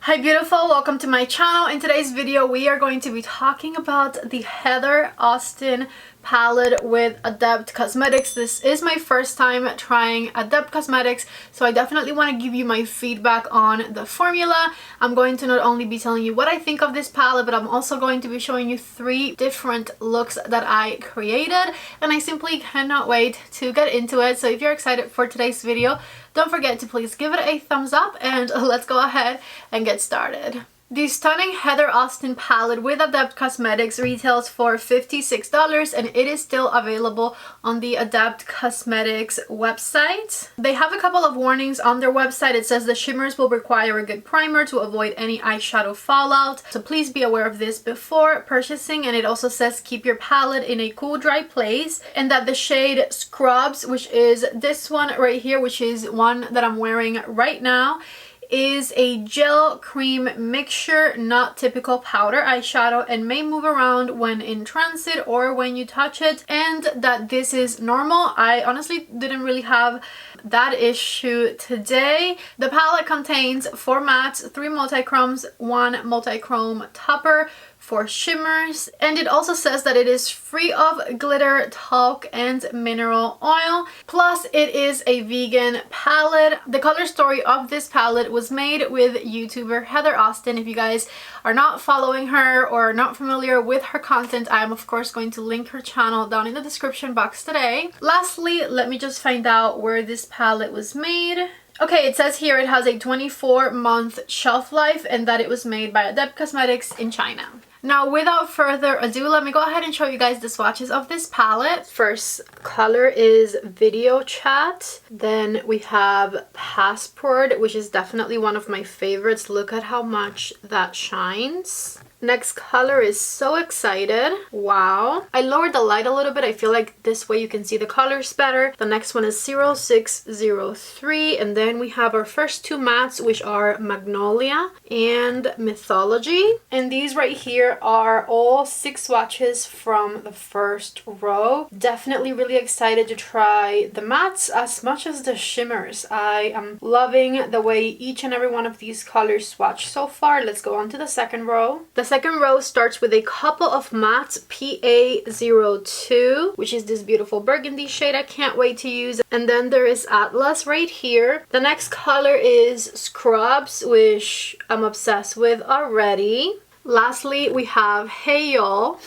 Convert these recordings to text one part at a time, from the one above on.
Hi beautiful, welcome to my channel. In today's video we are going to be talking about the Heather Austin palette with Adept Cosmetics. This is my first time trying Adept Cosmetics, so I definitely want to give you my feedback on the formula. I'm going to not only be telling you what I think of this palette, but I'm also going to be showing you 3 different looks that I created, and I simply cannot wait to get into it. So if you're excited for today's video, don't forget to please give it a thumbs up and let's go ahead and get started. The stunning Heather Austin palette with Adept Cosmetics retails for $56 and it is still available on the Adept Cosmetics website. They have a couple of warnings on their website. It says the shimmers will require a good primer to avoid any eyeshadow fallout, so please be aware of this before purchasing. And it also says keep your palette in a cool, dry place, and that the shade Scrubs, which is this one right here, which is one that I'm wearing right now, is a gel cream mixture, not typical powder eyeshadow, and may move around when in transit or when you touch it, and that this is normal. I honestly didn't really have that issue today. The palette contains 4 mattes, 3 multichromes, 1 multichrome topper, 4 shimmers, and it also says that it is free of glitter, talc, and mineral oil. Plus, it is a vegan palette. The color story of this palette was made with YouTuber Heather Austin. If you guys are not following her or not familiar with her content, I am of course going to link her channel down in the description box today. Lastly, let me just find out where this palette was made. Okay, it says here it has a 24-month shelf life and that it was made by Adept Cosmetics in China. Now, without further ado, let me go ahead and show you guys the swatches of this palette. First color is Video Chat. Then we have Passport, which is definitely one of my favorites. Look at how much that shines. Next color is So Excited. Wow. I lowered the light a little bit. I feel like this way you can see the colors better. The next one is 0603. And then we have our first 2 mattes, which are Magnolia and Mythology. And these right here are all 6 swatches from the first row. Definitely really excited to try the mattes as much as the shimmers. I am loving the way each and every one of these colors swatch so far. Let's go on to the second row. The second row starts with a couple of mattes, PA02, which is this beautiful burgundy shade I can't wait to use. And then there is Atlas right here. The next color is Scrubs, which I'm obsessed with already. Lastly, we have Hey Y'all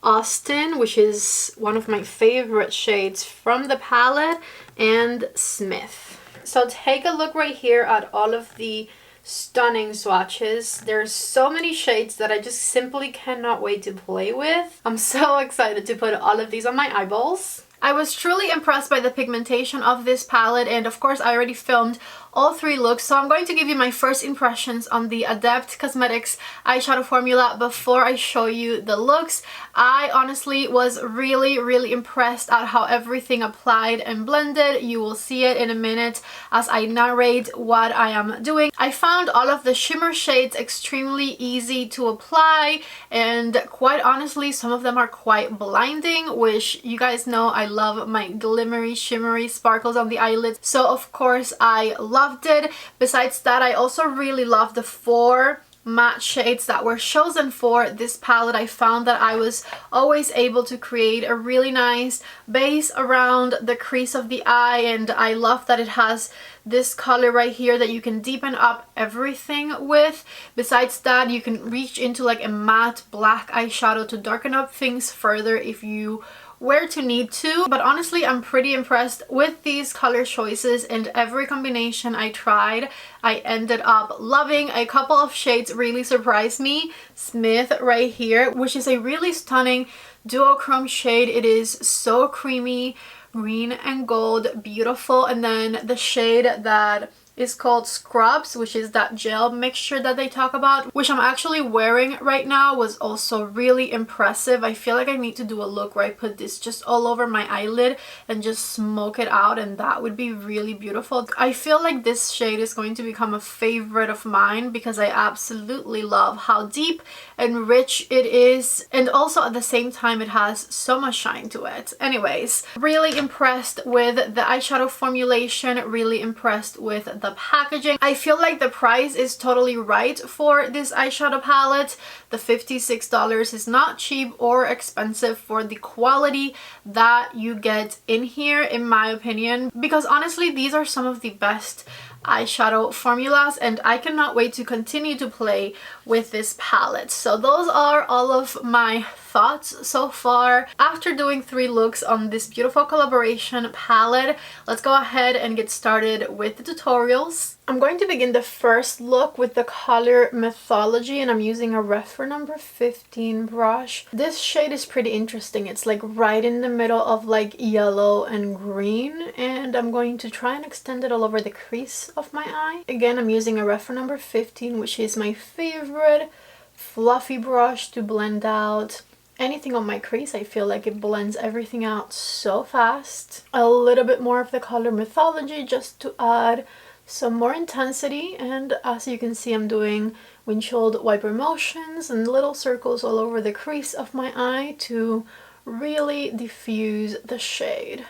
Austin, which is one of my favorite shades from the palette, and Smith. So take a look right here at all of the stunning swatches. There's so many shades that I just simply cannot wait to play with. I'm so excited to put all of these on my eyeballs. I was truly impressed by the pigmentation of this palette, and of course I already filmed all 3 looks, so I'm going to give you my first impressions on the Adept Cosmetics eyeshadow formula before I show you the looks. I honestly was really impressed at how everything applied and blended. You will see it in a minute as I narrate what I am doing. I found all of the shimmer shades extremely easy to apply, and quite honestly some of them are quite blinding, which you guys know I love my glimmery, shimmery sparkles on the eyelids, so of course I loved it. Besides that, I also really love the 4 matte shades that were chosen for this palette. I found that I was always able to create a really nice base around the crease of the eye, and I love that it has this color right here that you can deepen up everything with. Besides that, you can reach into like a matte black eyeshadow to darken up things further if you were to need to. But honestly, I'm pretty impressed with these color choices, and every combination I tried I ended up loving. A couple of shades really surprised me. Smith right here, which is a really stunning duochrome shade. It is so creamy, green and gold, beautiful. And then the shade that is called Scrubs, which is that gel mixture that they talk about, which I'm actually wearing right now, was also really impressive. I feel like I need to do a look where I put this just all over my eyelid and just smoke it out, and that would be really beautiful. I feel like this shade is going to become a favorite of mine because I absolutely love how deep and rich it is, and also at the same time it has so much shine to it. Anyways, really impressed with the eyeshadow formulation, really impressed with the packaging. I feel like the price is totally right for this eyeshadow palette. The $56 is not cheap or expensive for the quality that you get in here, in my opinion, because honestly these are some of the best eyeshadow formulas and I cannot wait to continue to play with this palette. So those are all of my thoughts so far. After doing 3 looks on this beautiful collaboration palette, let's go ahead and get started with the tutorials. I'm going to begin the first look with the color Mythology, and I'm using a REPHR number 15 brush. This shade is pretty interesting. It's like right in the middle of like yellow and green, and I'm going to try and extend it all over the crease of my eye. Again, I'm using a REPHR number 15, which is my favorite fluffy brush to blend out anything on my crease. I feel like it blends everything out so fast. A little bit more of the color Mythology just to add some more intensity, and as you can see I'm doing windshield wiper motions and little circles all over the crease of my eye to really diffuse the shade.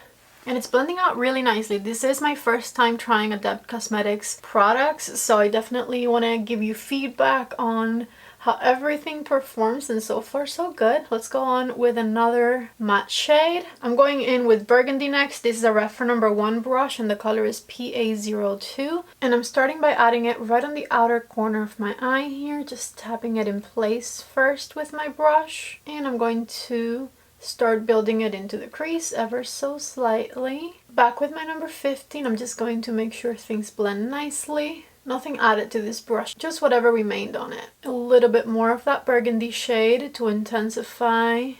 And it's blending out really nicely. This is my first time trying Adept Cosmetics products, so I definitely want to give you feedback on how everything performs, and so far so good. Let's go on with another matte shade. I'm going in with Burgundy next. This is a REPHR number 1 brush and the color is PA02, and I'm starting by adding it right on the outer corner of my eye here, just tapping it in place first with my brush, and I'm going to start building it into the crease ever so slightly. Back with my number 15, I'm just going to make sure things blend nicely. Nothing added to this brush, just whatever remained on it. A little bit more of that burgundy shade to intensify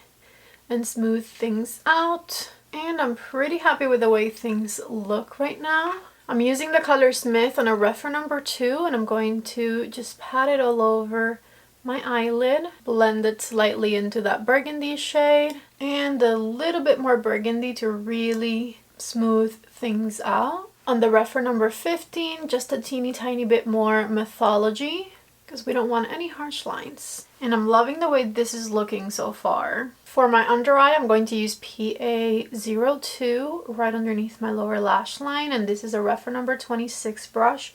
and smooth things out. And I'm pretty happy with the way things look right now. I'm using the color Smith on a REPHR number 2, and I'm going to just pat it all over my eyelid, blend it slightly into that burgundy shade, and a little bit more burgundy to really smooth things out. On the REPHR number 15, just a teeny tiny bit more Mythology because we don't want any harsh lines. And I'm loving the way this is looking so far. For my under eye, I'm going to use PA02 right underneath my lower lash line, and this is a REPHR number 26 brush,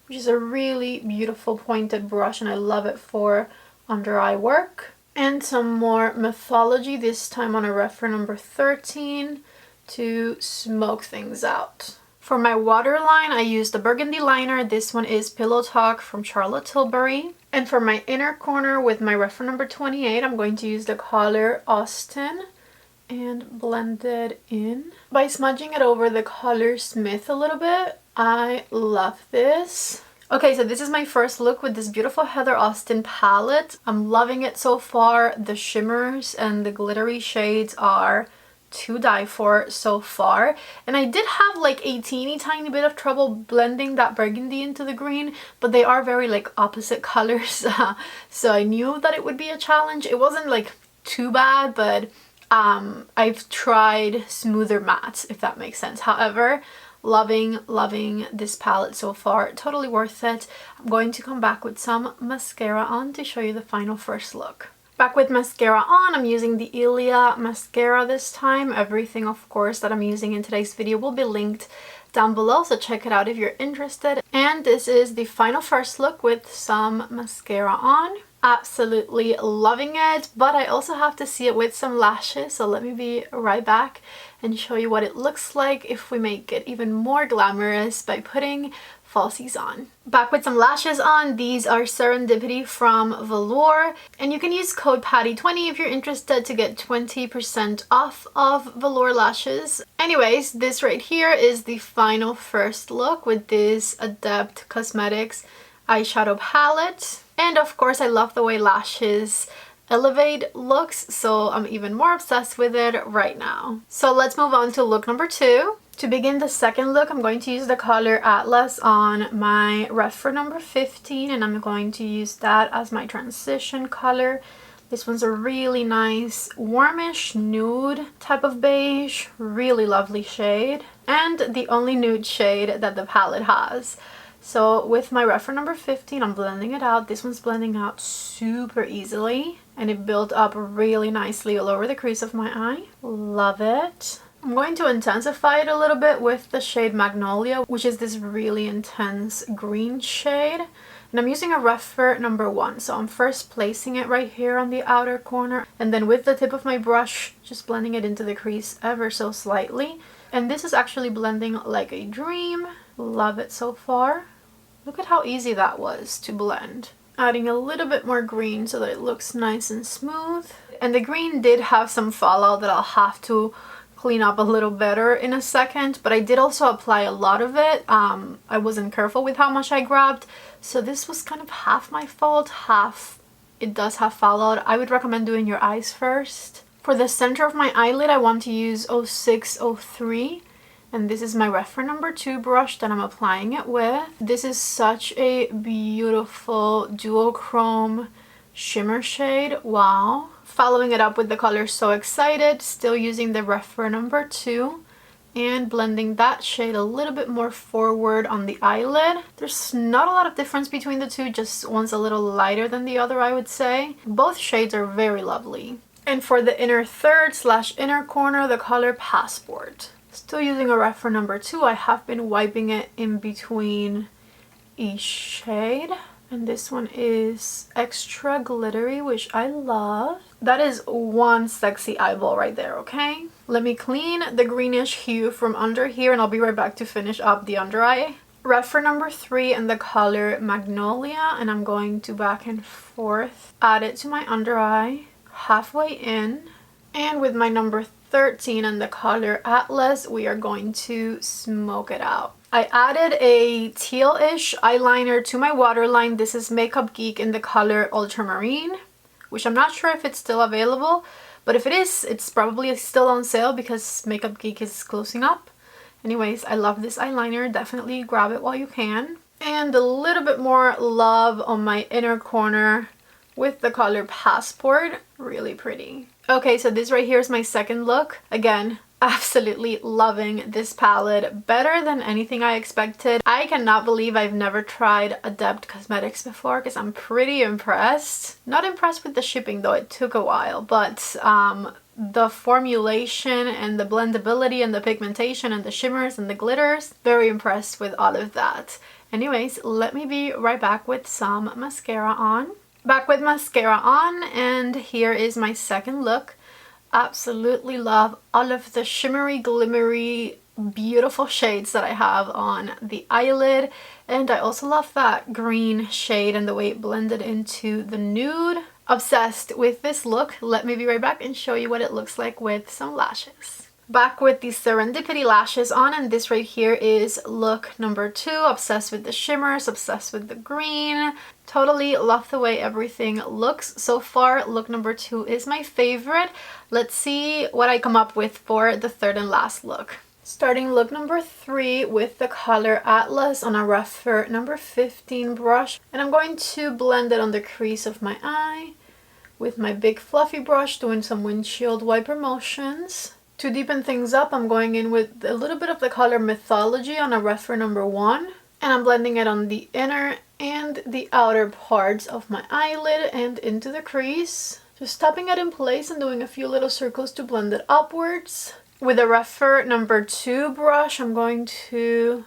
which is a really beautiful pointed brush, and I love it for under eye work. And some more Mythology, this time on a REPHR number 13 to smoke things out. For my waterline, I used the burgundy liner. This one is Pillow Talk from Charlotte Tilbury. And for my inner corner with my REPHR number 28, I'm going to use the color Austin and blend it in by smudging it over the color Smith a little bit. I love this. Okay, so this is my first look with this beautiful Heather Austin palette. I'm loving it so far. The shimmers and the glittery shades are to die for so far, and I did have like a teeny tiny bit of trouble blending that burgundy into the green, but they are very like opposite colors, so I knew that it would be a challenge. It wasn't like too bad, but I've tried smoother mattes, if that makes sense. However, loving this palette so far, totally worth it. I'm going to come back with some mascara on to show you the final first look. Back with mascara on, I'm using the Ilia mascara this time. Everything, of course, that I'm using in today's video will be linked down below, so check it out if you're interested. And this is the final first look with some mascara on. Absolutely loving it, but I also have to see it with some lashes, so let me be right back and show you what it looks like if we make it even more glamorous by putting falsies on. Back with some lashes on. These are Serendipity from Velour, and you can use code PATTY20 if you're interested to get 20% off of Velour lashes. Anyways, this right here is the final first look with this Adept Cosmetics eyeshadow palette. And of course, I love the way lashes elevate looks, so I'm even more obsessed with it right now. So let's move on to look number 2. To begin the second look, I'm going to use the color Atlas on my REPHR number 15, and I'm going to use that as my transition color. This one's a really nice warmish nude type of beige, really lovely shade, and the only nude shade that the palette has. So with my REPHR number 15, I'm blending it out. This one's blending out super easily, and it built up really nicely all over the crease of my eye. Love it. I'm going to intensify it a little bit with the shade Magnolia, which is this really intense green shade. And I'm using a REPHR number 1. So I'm first placing it right here on the outer corner. And then with the tip of my brush, just blending it into the crease ever so slightly. And this is actually blending like a dream. Love it so far. Look at how easy that was to blend. Adding a little bit more green so that it looks nice and smooth. And the green did have some fallout that I'll have to clean up a little better in a second, but I did also apply a lot of it. I wasn't careful with how much I grabbed, so this was kind of half my fault, half it does have fallout. I would recommend doing your eyes first. For the center of my eyelid, I want to use 0603, and this is my REPHR number 2 brush that I'm applying it with. This is such a beautiful duochrome shimmer shade. Wow. Following it up with the color So Excited, still using the REPHR number 2 and blending that shade a little bit more forward on the eyelid. There's not a lot of difference between the two, just one's a little lighter than the other, I would say. Both shades are very lovely. And for the inner third / inner corner, the color Passport. Still using a REPHR number 2. I have been wiping it in between each shade. And this one is extra glittery, which I love. That is one sexy eyeball right there, okay? Let me clean the greenish hue from under here and I'll be right back to finish up the under eye. REPHR number 3 and the color Magnolia, and I'm going to back and forth add it to my under eye, halfway in. And with my number 13 and the color Atlas, we are going to smoke it out. I added a teal-ish eyeliner to my waterline. This is Makeup Geek in the color Ultramarine, which I'm not sure if it's still available, but if it is, it's probably still on sale because Makeup Geek is closing up. Anyways, I love this eyeliner. Definitely grab it while you can. And a little bit more love on my inner corner with the color Passport. Really pretty. Okay, so this right here is my second look. Again, absolutely loving this palette, better than anything I expected. I cannot believe I've never tried Adept Cosmetics before because I'm pretty impressed. Not impressed with the shipping though, it took a while, but the formulation and the blendability and the pigmentation and the shimmers and the glitters, very impressed with all of that. Anyways, let me be right back with some mascara on. Back with mascara on, and here is my second look. Absolutely love all of the shimmery, glimmery, beautiful shades that I have on the eyelid. And I also love that green shade and the way it blended into the nude. Obsessed with this look. Let me be right back and show you what it looks like with some lashes. Back with the Serendipity lashes on, and this right here is look number 2. Obsessed with the shimmers, obsessed with the green. Totally love the way everything looks so far. Look number 2 is my favorite. Let's see what I come up with for the third and last look. Starting look number 3 with the color Atlas on a REPHR number 15 brush. And I'm going to blend it on the crease of my eye with my big fluffy brush, doing some windshield wiper motions. To deepen things up, I'm going in with a little bit of the color Mythology on a REPHR number 1. And I'm blending it on the inner and the outer parts of my eyelid and into the crease. Just tapping it in place and doing a few little circles to blend it upwards. With a REPHR number 2 brush, I'm going to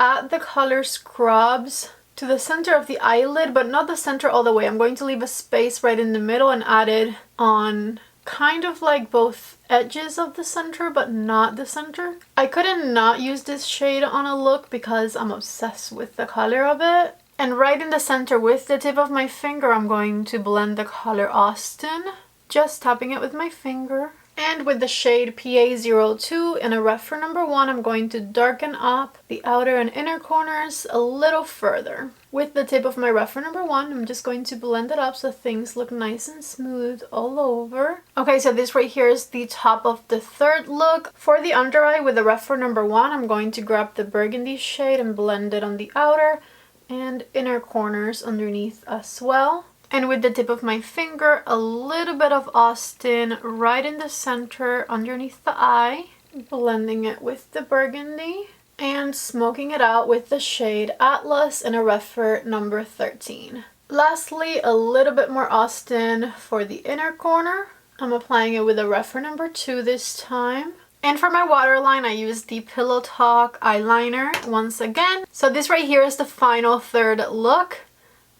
add the color Scrubs to the center of the eyelid, but not the center all the way. I'm going to leave a space right in the middle and add it on kind of like both edges of the center, but not the center. I couldn't not use this shade on a look because I'm obsessed with the color of it. And right in the center with the tip of my finger, I'm going to blend the color Austin, just tapping it with my finger. And with the shade PA02 in a REPHR number 1, I'm going to darken up the outer and inner corners a little further. With the tip of my REPHR number 1, I'm just going to blend it up so things look nice and smooth all over. Okay, so this right here is the top of the third look. For the under eye with the REPHR number 1, I'm going to grab the burgundy shade and blend it on the outer and inner corners underneath as well. And with the tip of my finger, a little bit of Austin right in the center underneath the eye, blending it with the burgundy and smoking it out with the shade Atlas in a REPHR number 13. Lastly, a little bit more Austin for the inner corner. I'm applying it with a REPHR number 2 this time. And for my waterline, I used the Pillow Talk eyeliner once again. So this right here is the final third look.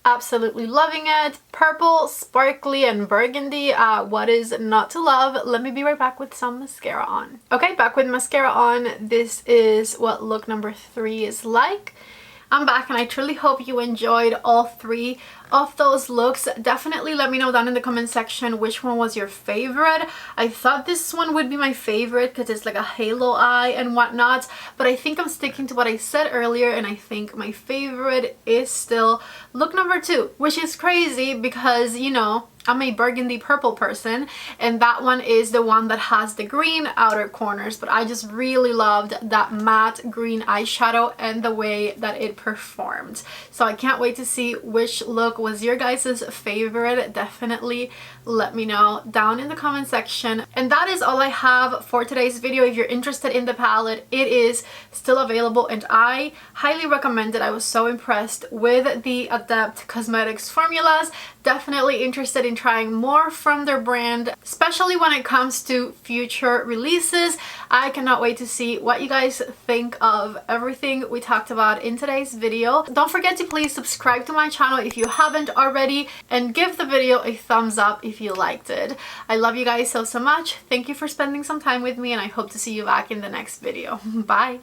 Absolutely loving it. Purple, sparkly, and burgundy. What is not to love? Let me be right back with some mascara on. Okay, back with mascara on. This is what look number 3 is like. I'm back and I truly hope you enjoyed all 3 of those looks. Definitely let me know down in the comment section which one was your favorite. I thought this one would be my favorite because it's like a halo eye and whatnot, but I think I'm sticking to what I said earlier, and I think my favorite is still look number 2, which is crazy because, you know, I'm a burgundy purple person, and that one is the one that has the green outer corners, but I just really loved that matte green eyeshadow and the way that it performed. So I can't wait to see which look was your guys' favorite. Definitely let me know down in the comment section. And that is all I have for today's video. If you're interested in the palette, it is still available and I highly recommend it. I was so impressed with the Adept Cosmetics formulas. Definitely interested in trying more from their brand, especially when it comes to future releases. I cannot wait to see what you guys think of everything we talked about in today's video. Don't forget to please subscribe to my channel if you haven't already, and give the video a thumbs up if you liked it. I love you guys so much. Thank you for spending some time with me, and I hope to see you back in the next video. Bye!